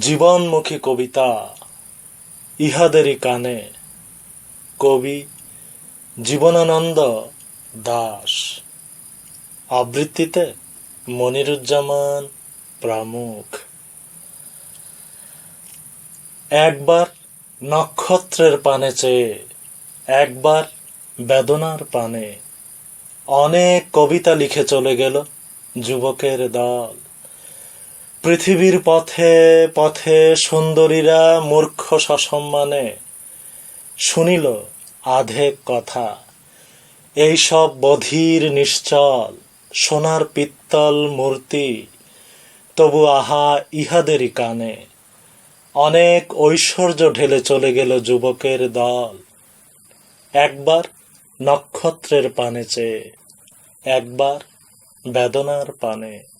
জীবনমুখী কবিতা ইহাদেরই কানে। কবি জীবনানন্দ দাশ। আবৃত্তিতে মনিরুজ্জামান প্রমুখ। একবার নক্ষত্রের পানে চেয়ে, একবার বেদনার পানে, অনেক কবিতা লিখে চলে গেল যুবকের দল। পৃথিবীর পথে পথে সুন্দরীরা মূর্খ সসম্মানে শুনিল আধেক কথা। এইসব বধির নিশ্চল সোনার পিত্তল মূর্তি, তবু আহা ইহাদেরই কানে। অনেক ঐশ্বর্য ঢেলে চলে গেল যুবকের দল। একবার নক্ষত্রের পানে চেয়ে, একবার বেদনার পানে।